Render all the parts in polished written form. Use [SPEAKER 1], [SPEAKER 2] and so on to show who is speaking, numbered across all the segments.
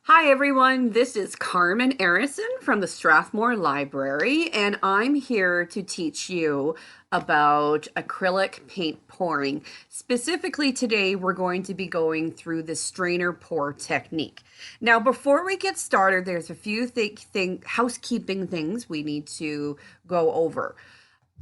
[SPEAKER 1] Hi everyone, this is Carmen Arison from the Strathmore Library, and I'm here to teach you about acrylic paint pouring. Specifically today, we're going to be going through the strainer pour technique. Now, before we get started, there's a few housekeeping things we need to go over.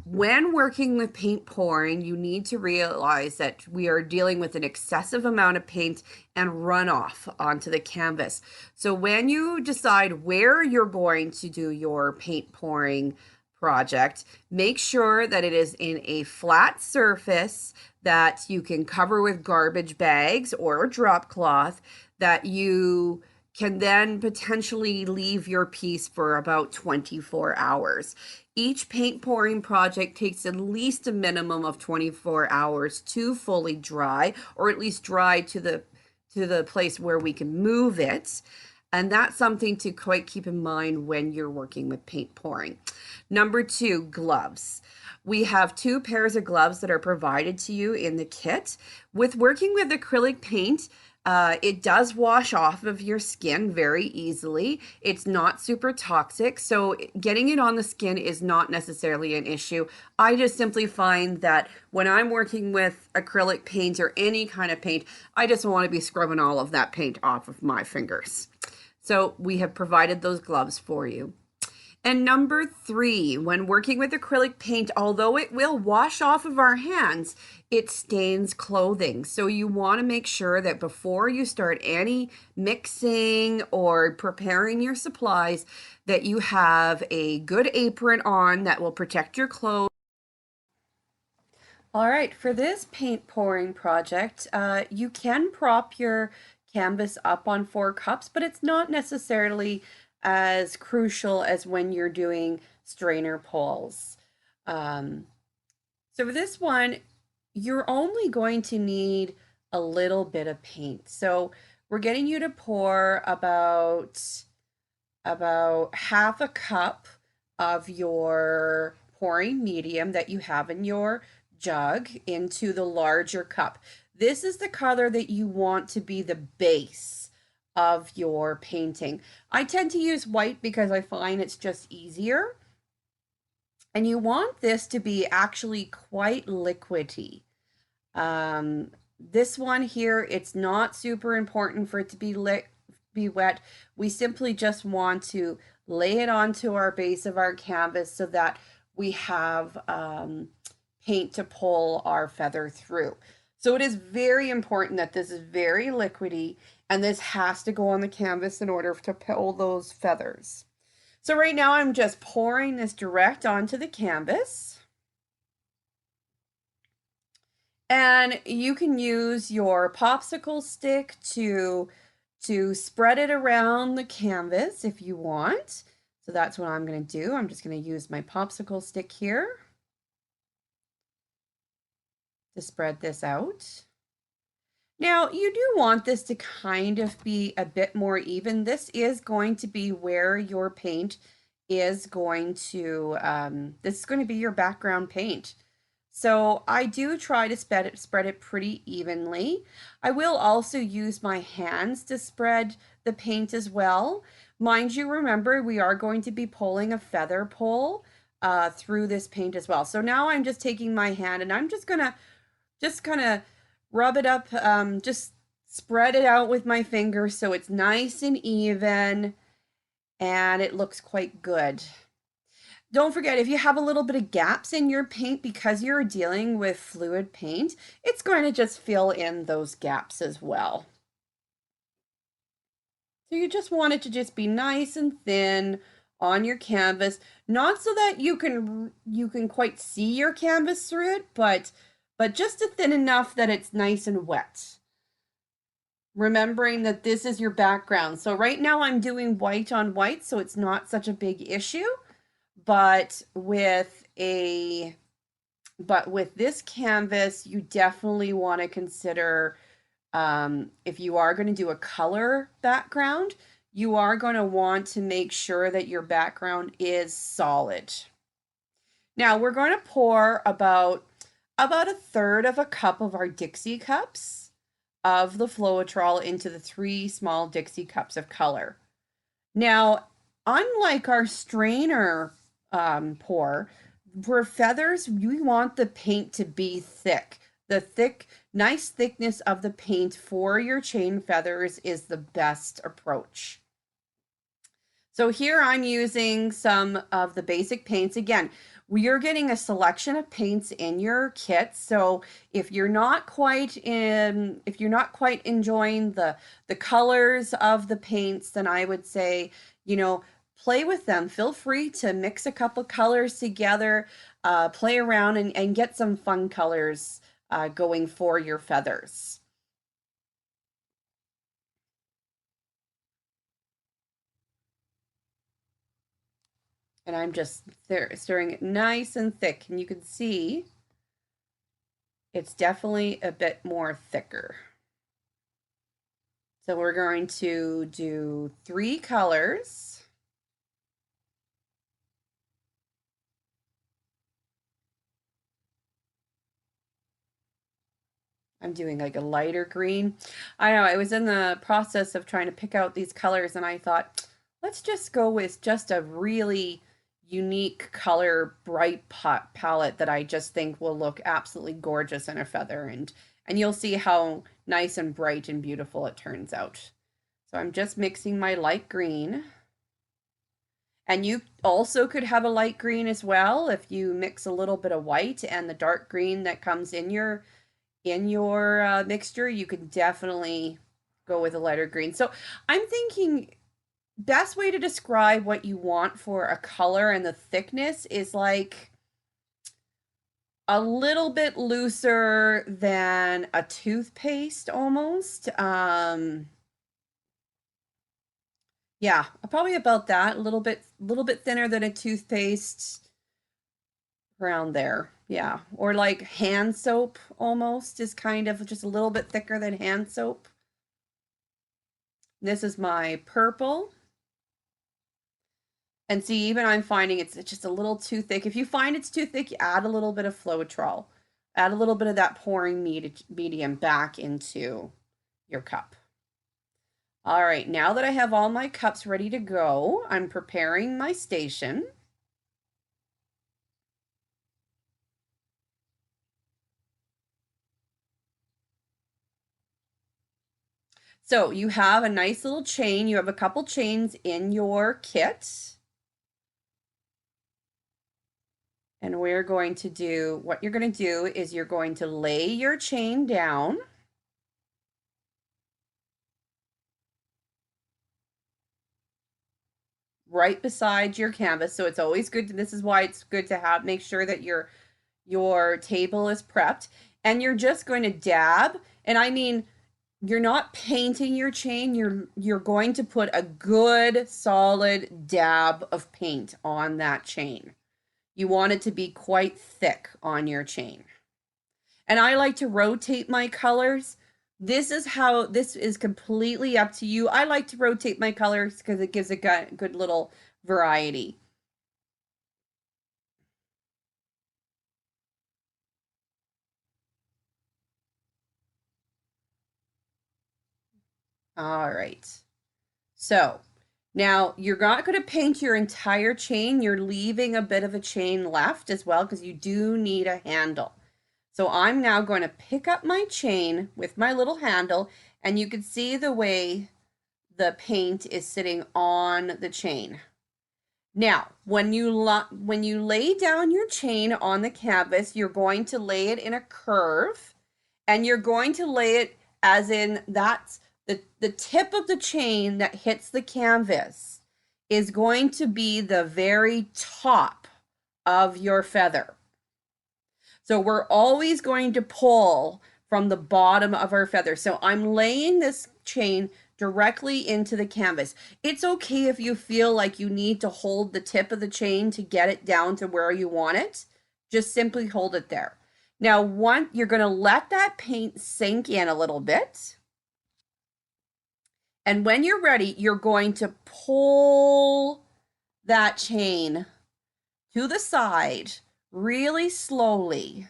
[SPEAKER 1] When working with paint pouring, you need to realize that we are dealing with an excessive amount of paint and runoff onto the canvas. So when you decide where you're going to do your paint pouring project, make sure that it is in a flat surface that you can cover with garbage bags or a drop cloth that you can then potentially leave your piece for about 24 hours. Each paint pouring project takes at least a minimum of 24 hours to fully dry, or at least dry to the place where we can move it. And that's something to quite keep in mind when you're working with paint pouring. Number two, gloves. We have two pairs of gloves that are provided to you in the kit. With working with acrylic paint, it does wash off of your skin very easily. It's not super toxic, so getting it on the skin is not necessarily an issue. I just simply find that when I'm working with acrylic paint or any kind of paint, I just want to be scrubbing all of that paint off of my fingers. So we have provided those gloves for you. And number three, when working with acrylic paint, although it will wash off of our hands, it stains clothing. So you want to make sure that before you start any mixing or preparing your supplies, that you have a good apron on that will protect your clothes. All right, for this paint pouring project, you can prop your canvas up on 4 cups, but it's not necessarily as crucial as when you're doing strainer pulls. So for this one, you're only going to need a little bit of paint. So we're getting you to pour about half a cup of your pouring medium that you have in your jug into the larger cup. This is the color that you want to be the base of your painting. I tend to use white because I find it's just easier. And you want this to be actually quite liquidy. This one here, it's not super important for it to be wet. We simply just want to lay it onto our base of our canvas so that we have paint to pull our feather through. So it is very important that this is very liquidy, and this has to go on the canvas in order to pull those feathers. So right now I'm just pouring this direct onto the canvas. And you can use your popsicle stick to spread it around the canvas if you want. So that's what I'm going to do. I'm just going to use my popsicle stick here to spread this out. Now, you do want this to kind of be a bit more even. This is going to be where your paint is going to, this is going to be your background paint. So I do try to spread it pretty evenly. I will also use my hands to spread the paint as well. Mind you, remember, we are going to be pulling a feather pull through this paint as well. So now I'm just taking my hand and I'm just gonna kind of rub it up, just spread it out with my fingers so it's nice and even and it looks quite good. Don't forget, if you have a little bit of gaps in your paint because you're dealing with fluid paint, it's going to just fill in those gaps as well. So you just want it to just be nice and thin on your canvas, not so that you can quite see your canvas through it, but just thin enough that it's nice and wet. Remembering that this is your background. So right now I'm doing white on white, so it's not such a big issue. But with this canvas, you definitely want to consider, if you are going to do a color background, you are going to want to make sure that your background is solid. Now we're going to pour about a third of a cup of our Dixie cups of the Floetrol into the 3 small Dixie cups of color. Now, unlike our strainer pour, for feathers, we want the paint to be thick. The nice thickness of the paint for your chain feathers is the best approach. So here I'm using some of the basic paints. Again, we are getting a selection of paints in your kit. So if you're not quite enjoying the colors of the paints, then I would say, play with them. Feel free to mix a couple colors together, play around and get some fun colors going for your feathers. And I'm just stirring it nice and thick, and you can see it's definitely a bit more thicker. So we're going to do 3 colors. I'm doing like a lighter green. I know I was in the process of trying to pick out these colors, and I thought, let's just go with just a really unique color bright palette that I just think will look absolutely gorgeous in a feather, and you'll see how nice and bright and beautiful it turns out. So I'm just mixing my light green. And you also could have a light green as well if you mix a little bit of white and the dark green that comes in your mixture. You can definitely go with a lighter green. So I'm thinking best way to describe what you want for a color and the thickness is like a little bit looser than a toothpaste almost. Yeah, probably about that. A little bit thinner than a toothpaste, around there. Yeah, or like hand soap almost is kind of just a little bit thicker than hand soap. This is my purple. And see, even I'm finding it's just a little too thick. If you find it's too thick, add a little bit of Floetrol. Add a little bit of that pouring medium back into your cup. All right, now that I have all my cups ready to go, I'm preparing my station. So you have a nice little chain. You have a couple chains in your kit. And we're going to do, what you're going to do is you're going to lay your chain down. Right beside your canvas. So it's always good to, this is why it's good to have, make sure that your table is prepped. And you're just going to dab. And I mean, you're not painting your chain, you're going to put a good solid dab of paint on that chain. You want it to be quite thick on your chain. And I like to rotate my colors. This is completely up to you. I like to rotate my colors because it gives a good little variety. All right. So now you're not going to paint your entire chain. You're leaving a bit of a chain left as well because you do need a handle. So I'm now going to pick up my chain with my little handle, and you can see the way the paint is sitting on the chain. Now, when you lay down your chain on the canvas, you're going to lay it in a curve, and you're going to lay it as in that's the tip of the chain that hits the canvas is going to be the very top of your feather. So we're always going to pull from the bottom of our feather. So I'm laying this chain directly into the canvas. It's okay if you feel like you need to hold the tip of the chain to get it down to where you want it. Just simply hold it there. Now, you're going to let that paint sink in a little bit. And when you're ready, you're going to pull that chain to the side really slowly.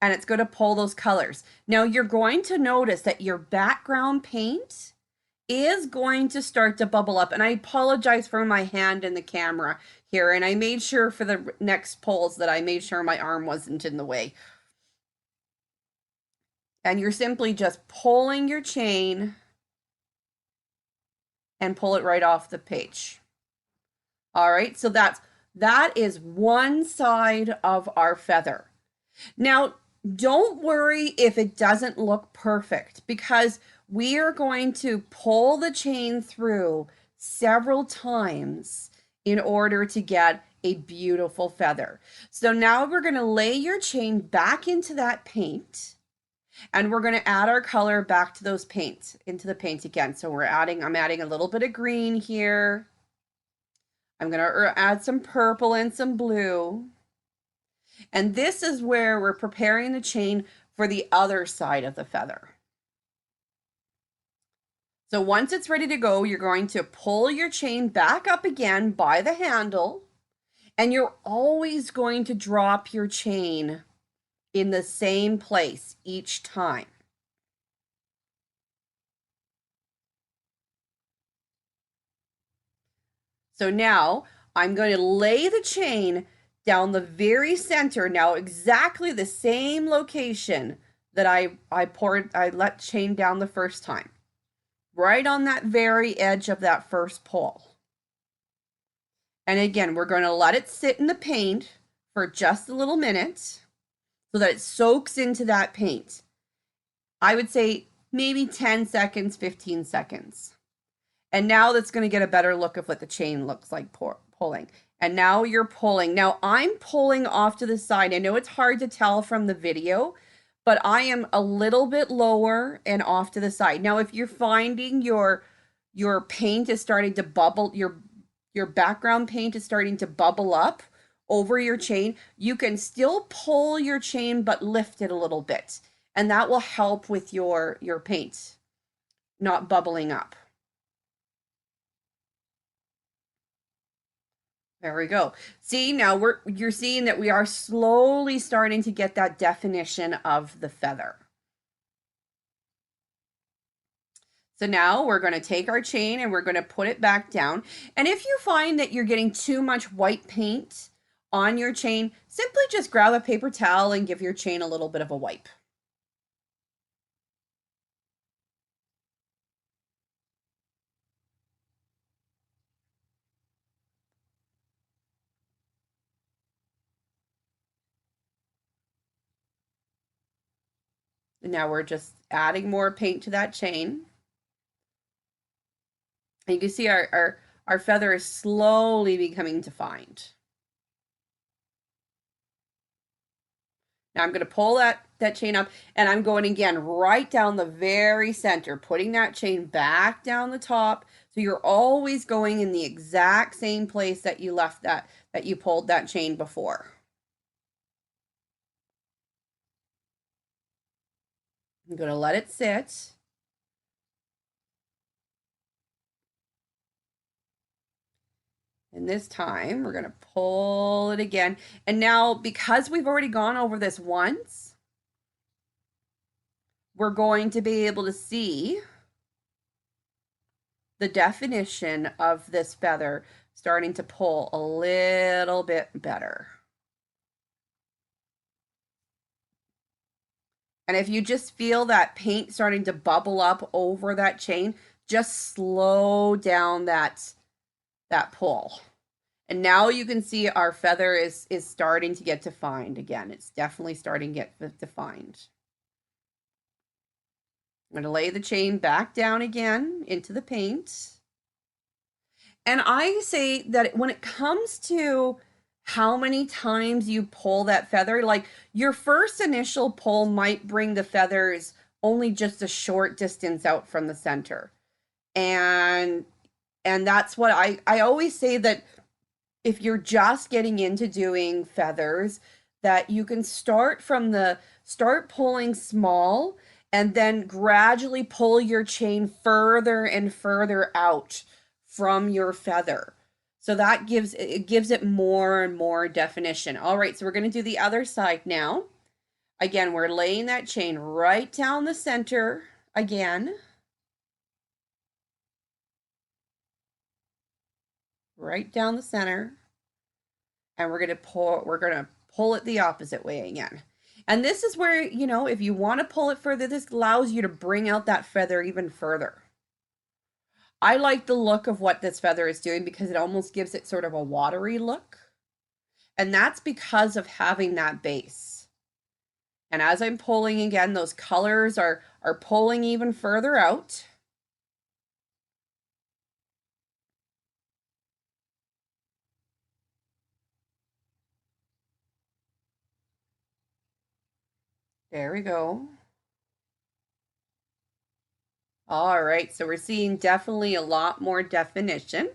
[SPEAKER 1] and it's going to pull those colors. Now you're going to notice that your background paint is going to start to bubble up. And I apologize for my hand in the camera here. And I made sure for the next pulls that I made sure my arm wasn't in the way. And you're simply just pulling your chain and pull it right off the page. All right, so that is one side of our feather. Now, don't worry if it doesn't look perfect, because we are going to pull the chain through several times in order to get a beautiful feather. So now we're going to lay your chain back into that paint, and we're going to add our color back to those paints, into the paint again. So I'm adding a little bit of green here. I'm going to add some purple and some blue. And this is where we're preparing the chain for the other side of the feather. So once it's ready to go, you're going to pull your chain back up again by the handle, and you're always going to drop your chain in the same place each time. So now I'm going to lay the chain down the very center, now exactly the same location that I let chain down the first time, right on that very edge of that first pull. And again, we're going to let it sit in the paint for just a little minute so that it soaks into that paint. I would say maybe 10 seconds, 15 seconds. And now that's going to get a better look of what the chain looks like pulling. And now you're pulling. Now I'm pulling off to the side. I know it's hard to tell from the video, but I am a little bit lower and off to the side. Now, if you're finding your paint is starting to bubble, your background paint is starting to bubble up over your chain, you can still pull your chain, but lift it a little bit. And that will help with your paint not bubbling up. There we go. See, now you're seeing that we are slowly starting to get that definition of the feather. So now we're going to take our chain and we're going to put it back down. And if you find that you're getting too much white paint on your chain, simply just grab a paper towel and give your chain a little bit of a wipe. And now we're just adding more paint to that chain. And you can see our feather is slowly becoming defined. Now I'm going to pull that chain up, and I'm going again right down the very center, putting that chain back down the top. So you're always going in the exact same place that you left that you pulled that chain before. I'm going to let it sit. And this time we're going to pull it again. And now, because we've already gone over this once, we're going to be able to see the definition of this feather starting to pull a little bit better. And if you just feel that paint starting to bubble up over that chain, just slow down that pull. And now you can see our feather is starting to get defined again. It's definitely starting to get defined. I'm going to lay the chain back down again into the paint. And I say that when it comes to how many times you pull that feather, like your first initial pull might bring the feathers only just a short distance out from the center. And that's what I always say, that if you're just getting into doing feathers, that you can start pulling small and then gradually pull your chain further and further out from your feather. So that gives it more and more definition. All right, so we're going to do the other side now. Again, we're laying that chain right down the center again. Right down the center. And we're gonna pull it the opposite way again. And this is where, you know, if you want to pull it further, this allows you to bring out that feather even further. I like the look of what this feather is doing because it almost gives it sort of a watery look. And that's because of having that base. And as I'm pulling again, those colors are pulling even further out. There we go. All right, so we're seeing definitely a lot more definition.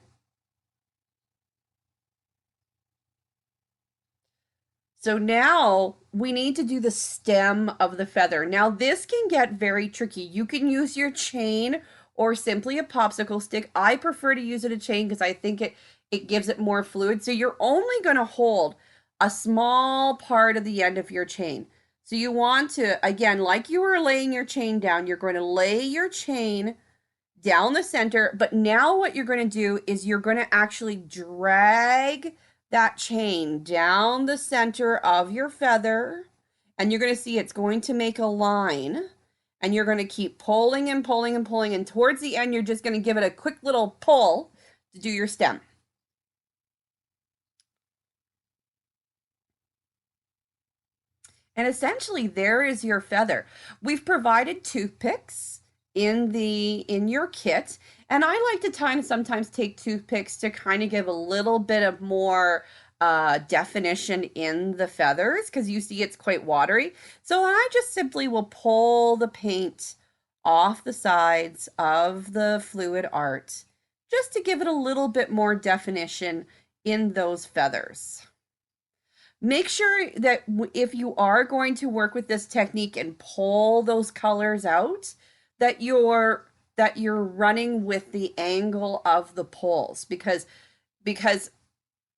[SPEAKER 1] So now we need to do the stem of the feather. Now this can get very tricky. You can use your chain or simply a popsicle stick. I prefer to use a chain because I think it gives it more fluid. So you're only going to hold a small part of the end of your chain. So you want to, again, like you were laying your chain down, you're going to lay your chain down the center. But now what you're going to do is you're going to actually drag that chain down the center of your feather, and you're going to see it's going to make a line, and you're going to keep pulling and pulling and pulling, and towards the end you're just going to give it a quick little pull to do your stem. And essentially there is your feather. We've provided toothpicks in your kit, and I like to sometimes take toothpicks to kind of give a little bit of more definition in the feathers because you see it's quite watery. So I just simply will pull the paint off the sides of the fluid art just to give it a little bit more definition in those feathers. Make sure that if you are going to work with this technique and pull those colors out, that you're running with the angle of the pulls because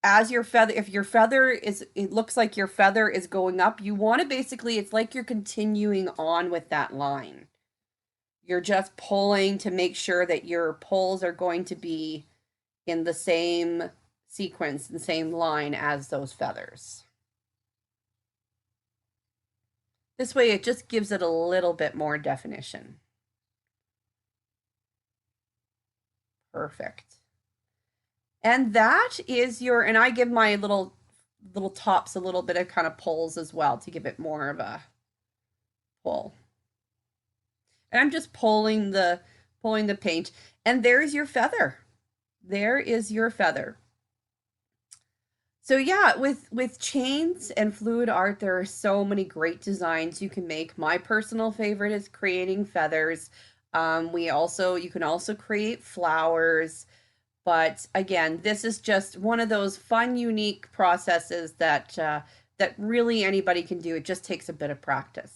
[SPEAKER 1] as your feather, if your feather is, it looks like your feather is going up, you want to basically, it's like you're continuing on with that line. You're just pulling to make sure that your pulls are going to be in the same sequence, the same line as those feathers. This way it just gives it a little bit more definition. Perfect. And that is your, and I give my little tops a little bit of kind of pulls as well to give it more of a pull. And I'm just pulling the paint, and there's your feather. There is your feather. So yeah, with chains and fluid art, there are so many great designs you can make. My personal favorite is creating feathers. You can also create flowers. But again, this is just one of those fun, unique processes that that really anybody can do. It just takes a bit of practice.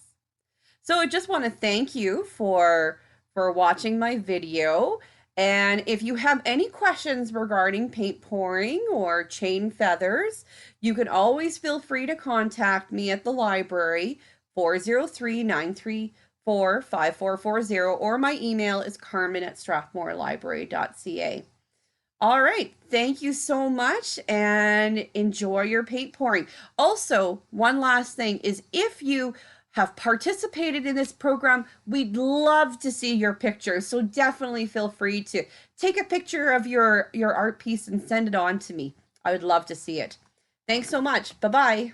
[SPEAKER 1] So I just want to thank you for watching my video. And if you have any questions regarding paint pouring or chain feathers, you can always feel free to contact me at the library, 403-934-5440, or my email is carmen@strathmorelibrary.ca. All right, thank you so much and enjoy your paint pouring. Also, one last thing is if you have participated in this program, we'd love to see your pictures. So definitely feel free to take a picture of your art piece and send it on to me. I would love to see it. Thanks so much. Bye-bye.